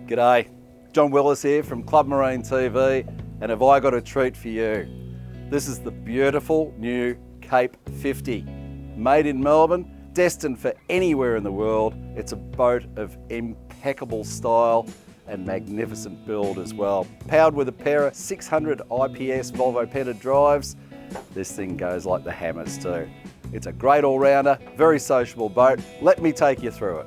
G'day, John Willis here from Club Marine TV, and have I got a treat for you. This is the beautiful new Cape50, made in Melbourne, destined for anywhere in the world. It's a boat of impeccable style and magnificent build as well. Powered with a pair of 600 IPS Volvo Penta drives, this thing goes like the hammers too. It's a great all-rounder, very sociable boat. Let me take you through it.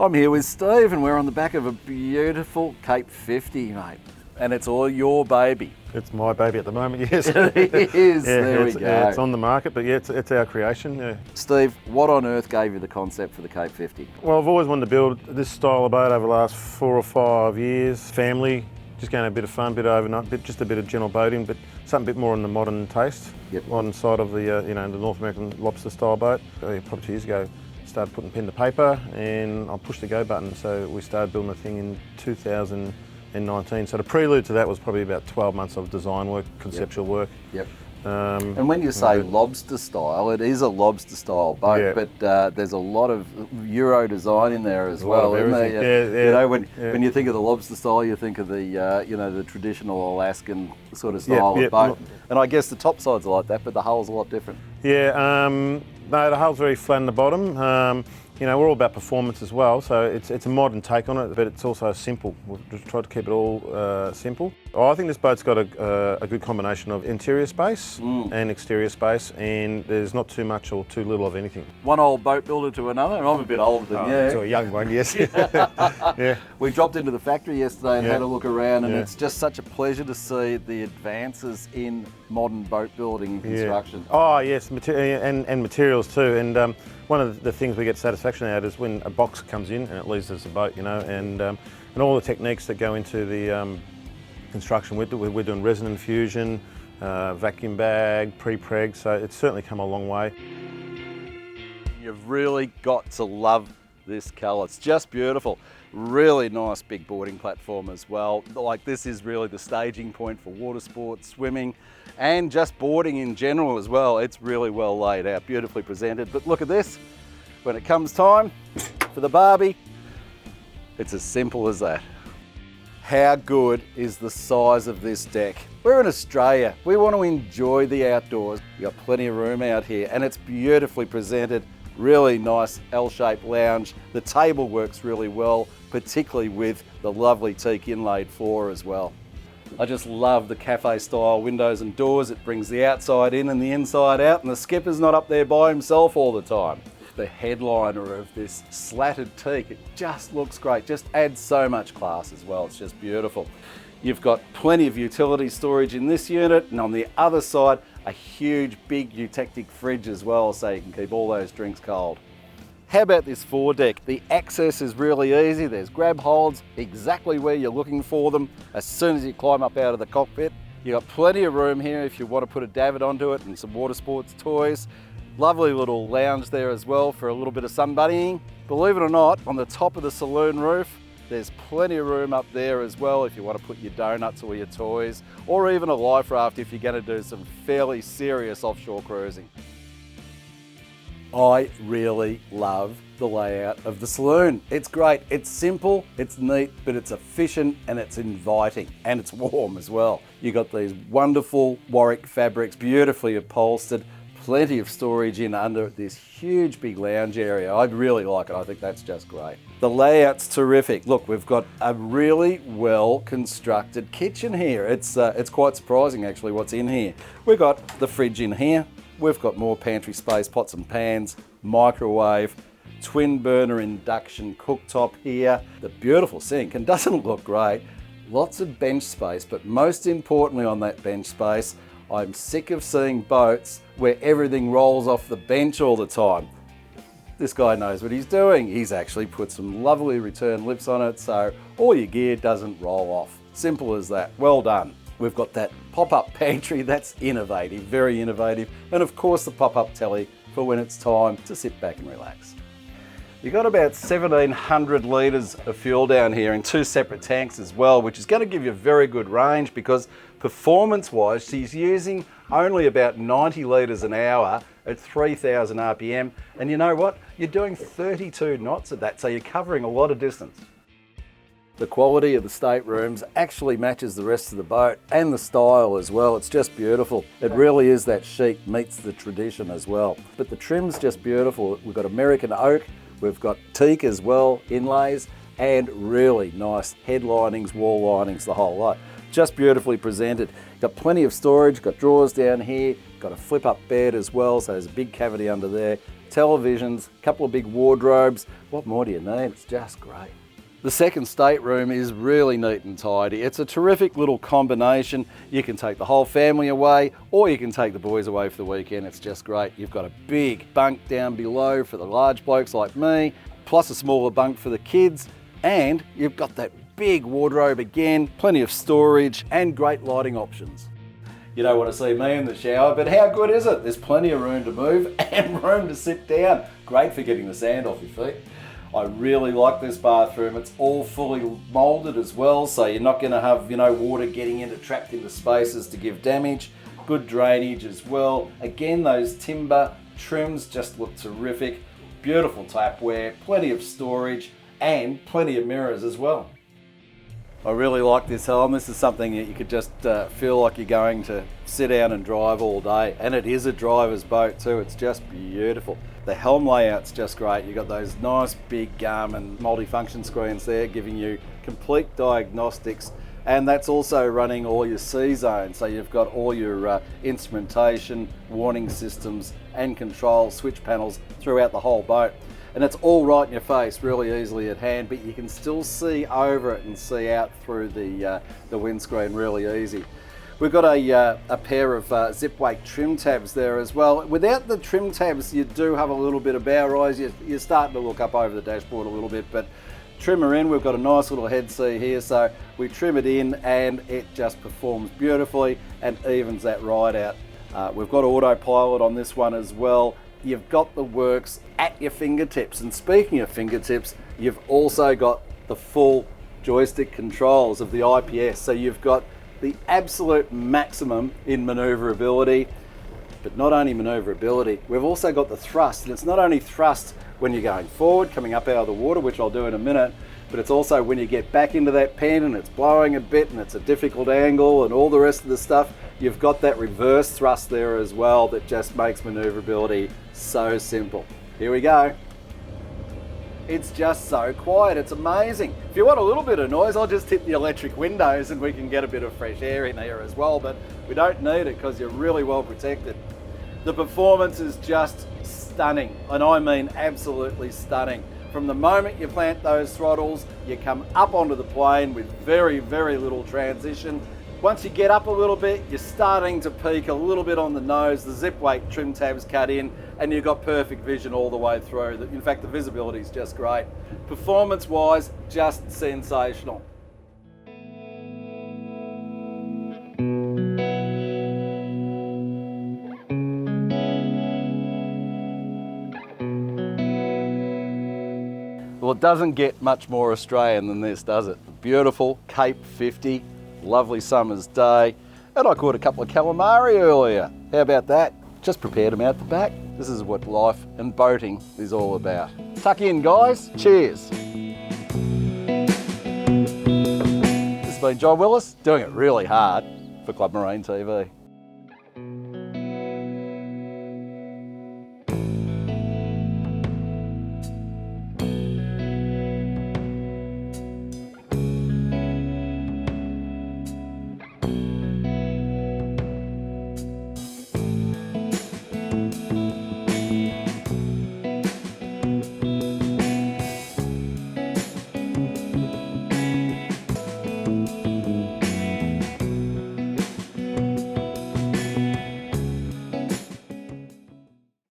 I'm here with Steve and we're on the back of a beautiful Cape50, mate. And it's all your baby. It's my baby at the moment, yes. It is, yeah, there we go. Yeah, it's on the market, but yeah, it's our creation, yeah. Steve, what on earth gave you the concept for the Cape50? Well, I've always wanted to build this style of boat over the last 4 or 5 years. Family, just going to a bit of fun, bit of overnight, just a bit of general boating, but something a bit more on the modern taste. Yep. Modern side of the, the North American lobster style boat. Probably 2 years ago, started putting pen to paper and I pushed the go button. So we started building the thing in 2019. So the prelude to that was probably about 12 months of design work, conceptual work. Yep. And when you say lobster style, it is a lobster style boat, but there's a lot of Euro design in there as well, isn't there? Yeah. You know, when you think of the lobster style, you think of the the traditional Alaskan sort of style of boat. And I guess the top sides are like that, but the hull's a lot different. Yeah, no, the hull's very flat in the bottom. We're all about performance as well, so it's a modern take on it, but it's also simple. We've just tried to keep it all simple. I think this boat's got a good combination of interior space and exterior space, and there's not too much or too little of anything. One old boat builder to another, and I'm a bit older than you. To a young one, yes. Yeah. We dropped into the factory yesterday and had a look around, and it's just such a pleasure to see the advances in modern boat building and construction. Oh yes, and materials too. And one of the things we get satisfaction out is when a box comes in and it leaves as a boat, and all the techniques that go into the construction. We're doing resin infusion, vacuum bag, pre-preg, so it's certainly come a long way. You've really got to love this colour. It's just beautiful. Really nice big boarding platform as well. Like, this is really the staging point for water sports, swimming, and just boarding in general as well. It's really well laid out, beautifully presented. But look at this, when it comes time for the barbie, it's as simple as that. How good is the size of this deck? We're in Australia. We want to enjoy the outdoors. You've got plenty of room out here, and it's beautifully presented. Really nice L-shaped lounge. The table works really well, particularly with the lovely teak inlaid floor as well. I just love the cafe style windows and doors. It brings the outside in and the inside out, and the skipper's not up there by himself all the time. The headliner of this slatted teak, it just looks great, just adds so much class as well. It's just beautiful. You've got plenty of utility storage in this unit, and on the other side, a huge big eutectic fridge as well, so you can keep all those drinks cold. How about this foredeck? The access is really easy. There's grab holds exactly where you're looking for them as soon as you climb up out of the cockpit. You've got plenty of room here if you want to put a davit onto it and some water sports toys. Lovely little lounge there as well for a little bit of sunbuddying. Believe it or not, on the top of the saloon roof, there's plenty of room up there as well if you want to put your donuts or your toys, or even a life raft if you're going to do some fairly serious offshore cruising. I really love the layout of the saloon. It's great, it's simple, it's neat, but it's efficient and it's inviting, and it's warm as well. You've got these wonderful Warwick fabrics, beautifully upholstered, plenty of storage in under this huge big lounge area. I really like it. I think that's just great. The layout's terrific. Look, we've got a really well constructed kitchen here. It's quite surprising actually what's in here. We've got the fridge in here. We've got more pantry space, pots and pans, microwave, twin burner induction cooktop here. The beautiful sink, and doesn't it look great? Lots of bench space, but most importantly on that bench space, I'm sick of seeing boats where everything rolls off the bench all the time. This guy knows what he's doing. He's actually put some lovely return lips on it, so all your gear doesn't roll off. Simple as that. Well done. We've got that pop-up pantry. That's innovative, very innovative. And of course the pop-up telly for when it's time to sit back and relax. You've got about 1,700 litres of fuel down here in 2 separate tanks as well, which is going to give you a very good range because performance-wise, she's using only about 90 litres an hour at 3,000 RPM. And you know what? You're doing 32 knots at that, so you're covering a lot of distance. The quality of the staterooms actually matches the rest of the boat and the style as well. It's just beautiful. It really is that chic meets the tradition as well. But the trim's just beautiful. We've got American oak, we've got teak as well, inlays, and really nice head linings, wall linings, the whole lot. Just beautifully presented. Got plenty of storage, got drawers down here, got a flip up bed as well, so there's a big cavity under there. Televisions, a couple of big wardrobes. What more do you need? It's just great. The second stateroom is really neat and tidy. It's a terrific little combination. You can take the whole family away, or you can take the boys away for the weekend. It's just great. You've got a big bunk down below for the large blokes like me, plus a smaller bunk for the kids, and you've got that big wardrobe again, plenty of storage and great lighting options. You don't want to see me in the shower, but how good is it? There's plenty of room to move and room to sit down. Great for getting the sand off your feet. I really like this bathroom. It's all fully moulded as well, so you're not going to have, water getting trapped into spaces to give damage. Good drainage as well. Again, those timber trims just look terrific. Beautiful tapware, plenty of storage, and plenty of mirrors as well. I really like this Helm. This is something that you could just feel like you're going to sit down and drive all day, and it is a driver's boat too. It's just beautiful. The Helm layout's just great. You've got those nice big and multi-function screens there giving you complete diagnostics, and that's also running all your C-zones. So you've got all your instrumentation, warning systems and control switch panels throughout the whole boat. And it's all right in your face, really easily at hand, but you can still see over it and see out through the windscreen really easy. We've got a pair of zip weight trim tabs there as well. Without the trim tabs, you do have a little bit of bow rise. You're starting to look up over the dashboard a little bit, but trim her in. We've got a nice little head C here, so we trim it in and it just performs beautifully and evens that ride out. We've got autopilot on this one as well. You've got the works at your fingertips, and speaking of fingertips, you've also got the full joystick controls of the IPS, so you've got the absolute maximum in manoeuvrability. But not only manoeuvrability, we've also got the thrust, and it's not only thrust when you're going forward, coming up out of the water, which I'll do in a minute, but it's also when you get back into that pen and it's blowing a bit and it's a difficult angle and all the rest of the stuff, you've got that reverse thrust there as well that just makes manoeuvrability so simple. Here we go. It's just so quiet, it's amazing. If you want a little bit of noise, I'll just hit the electric windows and we can get a bit of fresh air in here as well, but we don't need it because you're really well protected. The performance is just stunning, and I mean absolutely stunning. From the moment you plant those throttles, you come up onto the plane with very, very little transition. Once you get up a little bit, you're starting to peak a little bit on the nose, the zip weight trim tabs cut in, and you've got perfect vision all the way through. In fact, the visibility is just great. Performance-wise, just sensational. Well, it doesn't get much more Australian than this, does it? Beautiful Cape50. Lovely summer's day, and I caught a couple of calamari earlier. How about that? Just prepared them out the back. This is what life and boating is all about. Tuck in, guys. Cheers. This has been John Willis, doing it really hard for Club Marine TV.